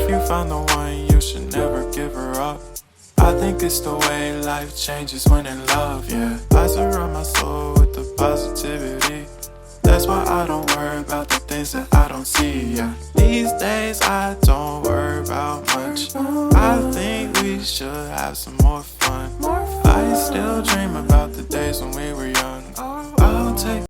you found the one, you should never give her up. I think it's the way life changes when in love, yeah. I surround my soul with the positivity. That's why I don't worry about the things that I don't see, yeah. These days I don't worry about much. I think we should have some more fun. I still dream about the days when we were young. I'll take